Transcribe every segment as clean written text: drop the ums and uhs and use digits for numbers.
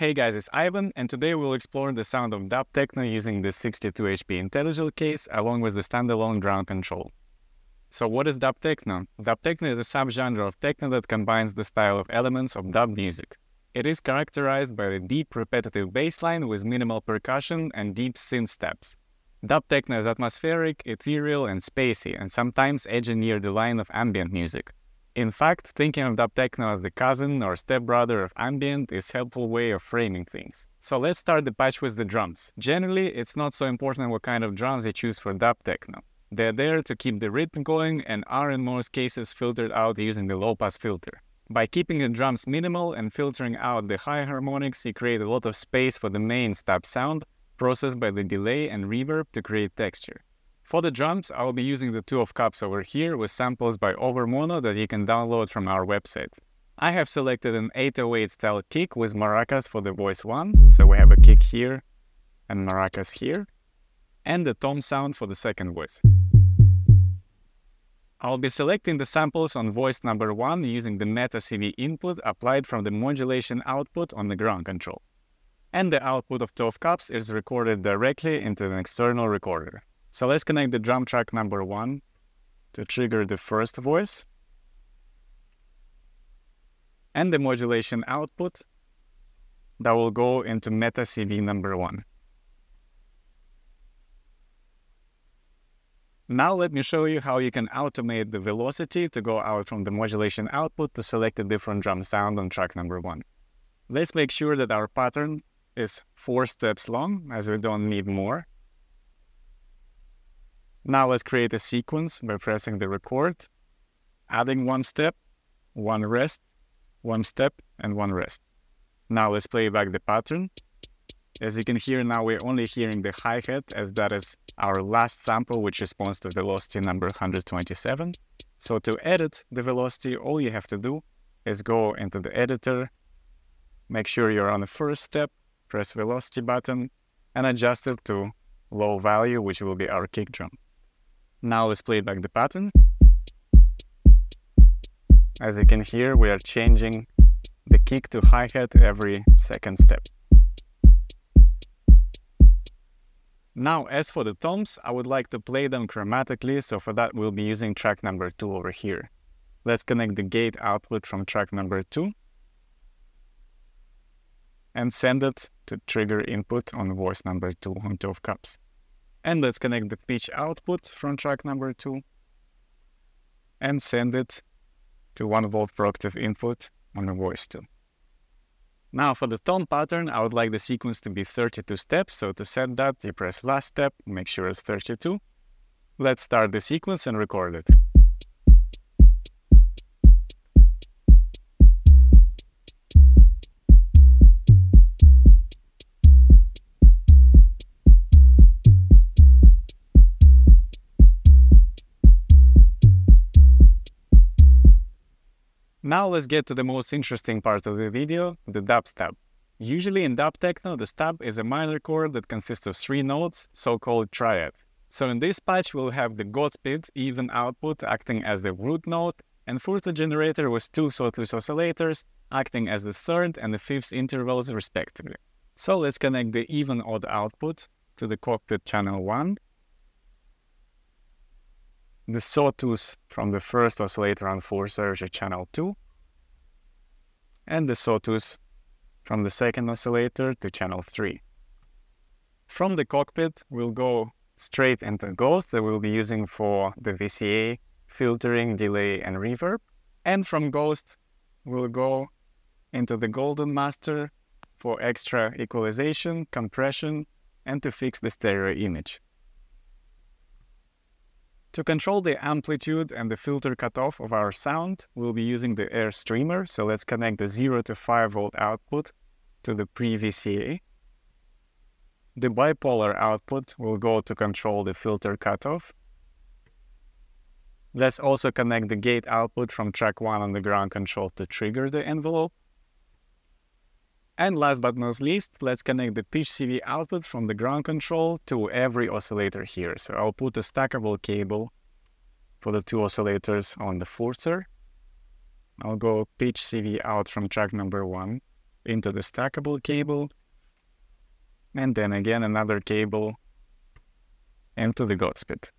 Hey guys, it's Ivan, and today we'll explore the sound of DUB-TECHNO using the 62 HP IntelliGel case along with the standalone drum control. So what is DUB-TECHNO? DUB-TECHNO is a subgenre of techno that combines the style of elements of dub music. It is characterized by a deep repetitive bass line with minimal percussion and deep synth steps. DUB-TECHNO is atmospheric, ethereal, and spacey, and sometimes edging near the line of ambient music. In fact, thinking of DUB-TECHNO as the cousin or stepbrother of ambient is a helpful way of framing things. So let's start the patch with the drums. Generally, it's not so important what kind of drums you choose for DUB-TECHNO. They're there to keep the rhythm going and are in most cases filtered out using the low-pass filter. By keeping the drums minimal and filtering out the high harmonics, you create a lot of space for the main stub sound, processed by the delay and reverb to create texture. For the drums, I'll be using the 2 of cups over here with samples by Overmono that you can download from our website. I have selected an 808 style kick with maracas for the voice 1, so we have a kick here and maracas here, and the tom sound for the second voice. I'll be selecting the samples on voice number 1 using the Meta CV input applied from the modulation output on the ground control. And the output of 2 of cups is recorded directly into an external recorder. So let's connect the drum track number 1 to trigger the first voice and the modulation output that will go into Meta CV number 1. Now let me show you how you can automate the velocity to go out from the modulation output to select a different drum sound on track number 1. Let's make sure that our pattern is 4 steps long, as we don't need more. Now let's create a sequence by pressing the record, adding 1 step, 1 rest, 1 step, and 1 rest. Now let's play back the pattern. As you can hear now, we're only hearing the hi-hat, as that is our last sample, which responds to velocity number 127. So to edit the velocity, all you have to do is go into the editor, make sure you're on the first step, press velocity button, and adjust it to low value, which will be our kick drum. Now let's play back the pattern. As you can hear, we are changing the kick to hi-hat every second step. Now, as for the toms, I would like to play them chromatically, so for that we'll be using track number 2 over here. Let's connect the gate output from track number 2 and send it to trigger input on voice number 2 on 2 of cups. And let's connect the pitch output from track number 2 and send it to 1 volt per octave input on the voice 2. Now for the tom pattern, I would like the sequence to be 32 steps, so to set that, you press last step, make sure it's 32. Let's start the sequence and record it. Now let's get to the most interesting part of the video, the dub stub. Usually in DUB-TECHNO, the stub is a minor chord that consists of 3 notes, so-called triad. So in this patch we'll have the GODSPEED even output acting as the root note, and FURTHRRRR generator with 2 sawtooth oscillators acting as the 3rd and the 5th intervals respectively. So let's connect the even odd output to the COCKPIT channel 1, the sawtooth from the first oscillator on FURTHRRR to channel 2, and the sawtooth from the second oscillator to channel 3. From the cockpit, we'll go straight into Ghost that we'll be using for the VCA, filtering, delay, and reverb. And from Ghost, we'll go into the Golden Master for extra equalization, compression, and to fix the stereo image. To control the amplitude and the filter cutoff of our sound, we'll be using the air streamer, so let's connect the 0 to 5 volt output to the pre-VCA. The bipolar output will go to control the filter cutoff. Let's also connect the gate output from track 1 on the ground control to trigger the envelope. And last but not least, let's connect the pitch CV output from the ground control to every oscillator here. So I'll put a stackable cable for the 2 oscillators on the FURTHRRR. I'll go pitch CV out from track number 1 into the stackable cable, and then again another cable into the GODSPEED.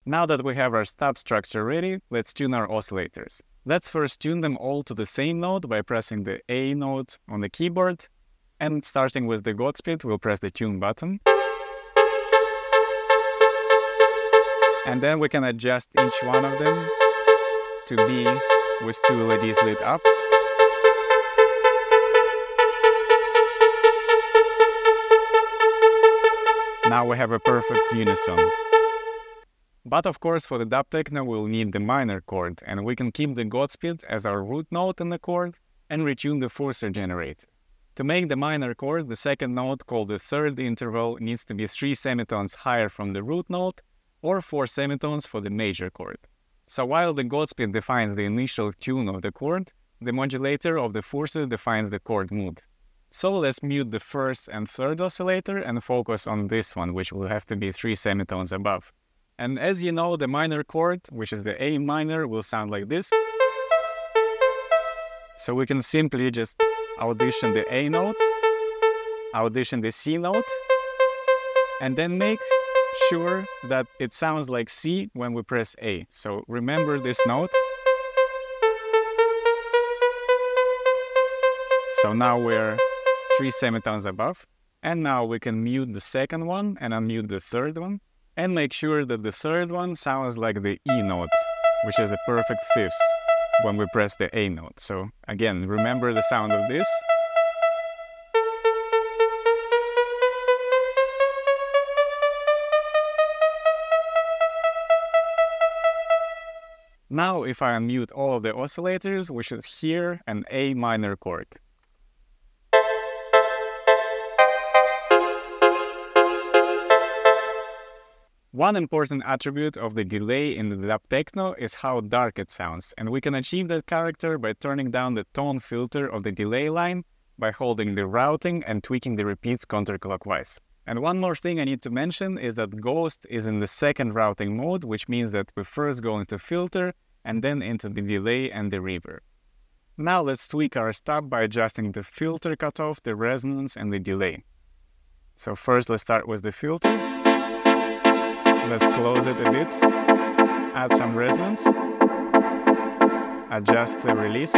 Now that we have our stub structure ready, let's tune our oscillators. Let's first tune them all to the same note by pressing the A note on the keyboard, and starting with the GODSPEED, we'll press the tune button. And then we can adjust each one of them to be with 2 LEDs lit up. Now we have a perfect unison. But of course, for the DUB-TECHNO, we'll need the minor chord, and we can keep the GODSPEED as our root note in the chord and retune the FURTHRRRR generator. To make the minor chord, the second note, called the third interval, needs to be 3 semitones higher from the root note, or 4 semitones for the major chord. So while the GODSPEED defines the initial tune of the chord, the modulator of the FURTHRRRR defines the chord mood. So let's mute the first and third oscillator and focus on this one, which will have to be 3 semitones above. And as you know, the minor chord, which is the A minor, will sound like this. So we can simply just audition the A note, audition the C note, and then make sure that it sounds like C when we press A. So remember this note. So now we're 3 semitones above, and now we can mute the second one and unmute the third one, and make sure that the third one sounds like the E note, which is a perfect fifth when we press the A note. So again, remember the sound of this. Now if I unmute all of the oscillators, we should hear an A minor chord. One important attribute of the delay in the DUB-TECHNO is how dark it sounds, and we can achieve that character by turning down the tone filter of the delay line by holding the routing and tweaking the repeats counterclockwise. And one more thing I need to mention is that Ghost is in the second routing mode, which means that we first go into filter and then into the delay and the reverb. Now let's tweak our stub by adjusting the filter cutoff, the resonance, and the delay. So first let's start with the filter. Let's close it a bit, add some resonance, adjust the release,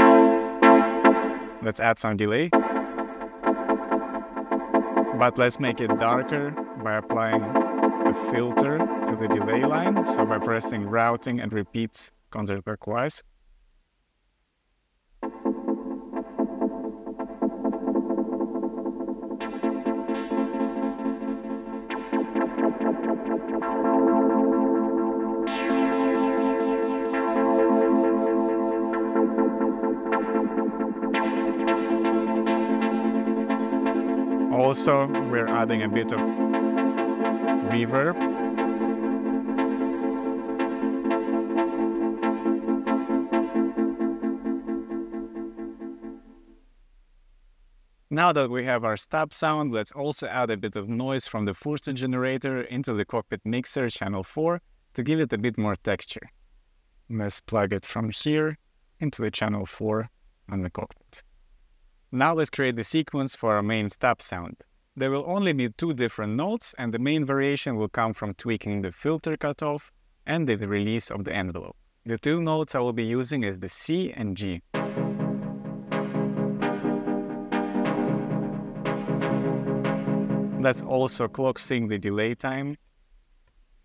let's add some delay, but let's make it darker by applying a filter to the delay line, so by pressing routing and repeats counterclockwise. Also, we're adding a bit of reverb. Now that we have our stub sound, let's also add a bit of noise from the FURTHRRRR generator into the cockpit mixer channel 4 to give it a bit more texture. Let's plug it from here into the channel 4 on the cockpit. Now let's create the sequence for our main stub sound. There will only be 2 different notes, and the main variation will come from tweaking the filter cutoff and the release of the envelope. The 2 notes I will be using is the C and G. Let's also clock sync the delay time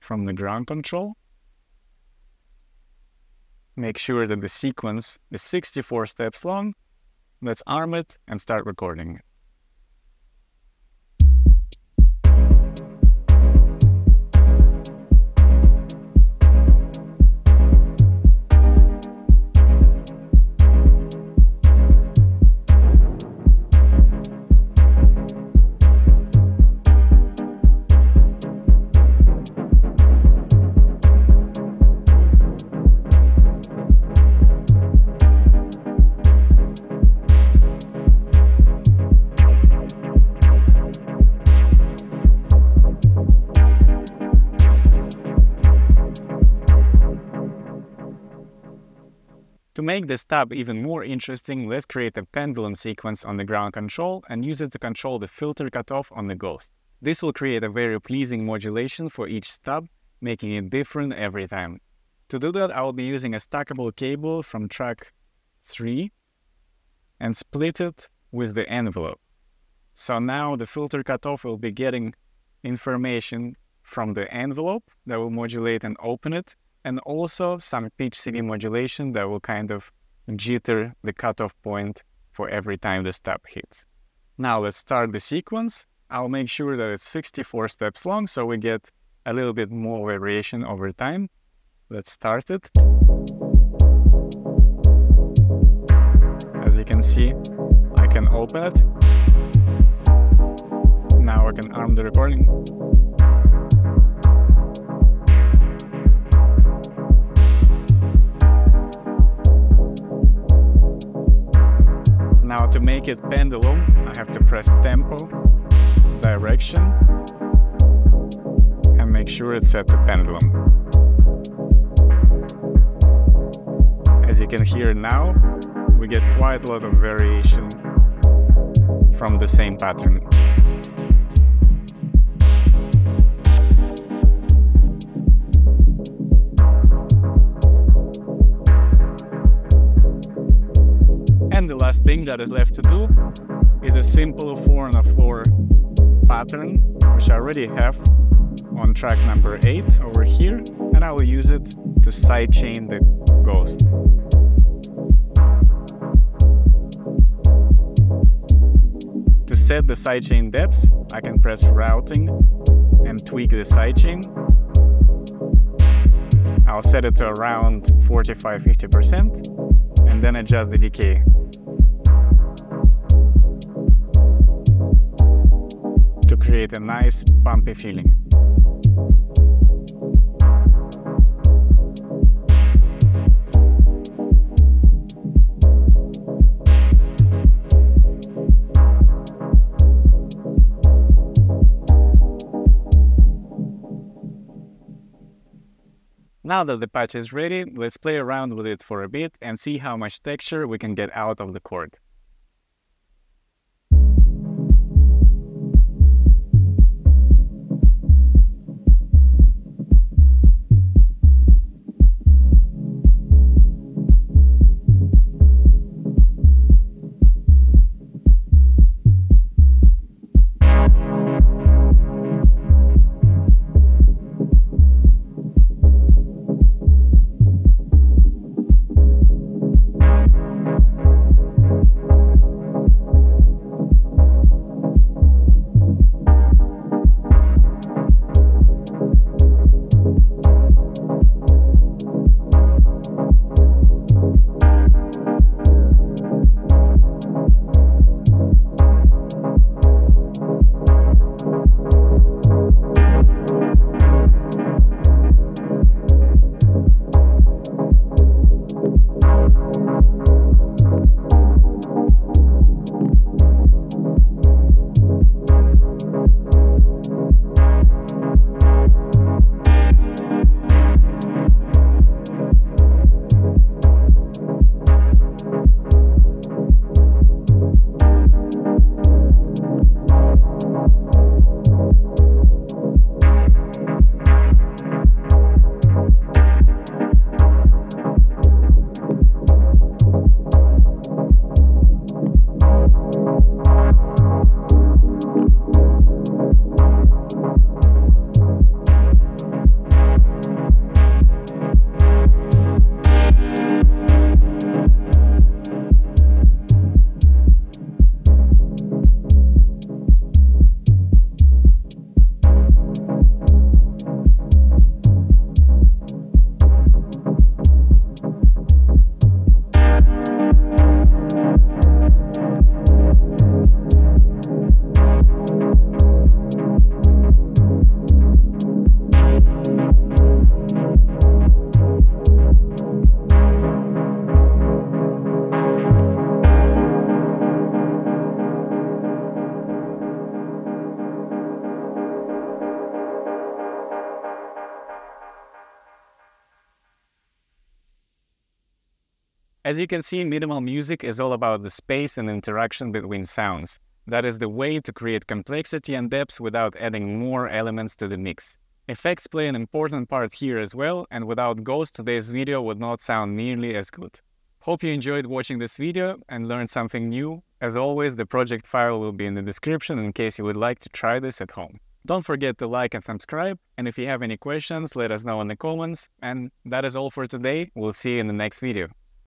from the ground control. Make sure that the sequence is 64 steps long. Let's arm it and start recording. make this tab even more interesting, let's create a pendulum sequence on the ground control and use it to control the filter cutoff on the ghost. This will create a very pleasing modulation for each stub, making it different every time. To do that, I will be using a stackable cable from track 3 and split it with the envelope. So now the filter cutoff will be getting information from the envelope that will modulate and open it, and also some pitch CV modulation that will kind of jitter the cutoff point for every time the stub hits. Now let's start the sequence. I'll make sure that it's 64 steps long so we get a little bit more variation over time. Let's start it. As you can see, I can open it. Now I can arm the recording. Now to make it pendulum, I have to press tempo, direction, and make sure it's set to pendulum. As you can hear now, we get quite a lot of variation from the same pattern. And the last thing that is left to do is a simple 4-on-the-floor pattern, which I already have on track number 8 over here, and I will use it to sidechain the ghost. To set the sidechain depths, I can press routing and tweak the sidechain. I'll set it to around 45–50% and then adjust the decay. To create a nice bumpy feeling. Now that the patch is ready, let's play around with it for a bit and see how much texture we can get out of the chord. As you can see, minimal music is all about the space and interaction between sounds. That is the way to create complexity and depth without adding more elements to the mix. Effects play an important part here as well, and without Ghost, today's video would not sound nearly as good. Hope you enjoyed watching this video and learned something new. As always, the project file will be in the description in case you would like to try this at home. Don't forget to like and subscribe, and if you have any questions, let us know in the comments. And that is all for today. We'll see you in the next video.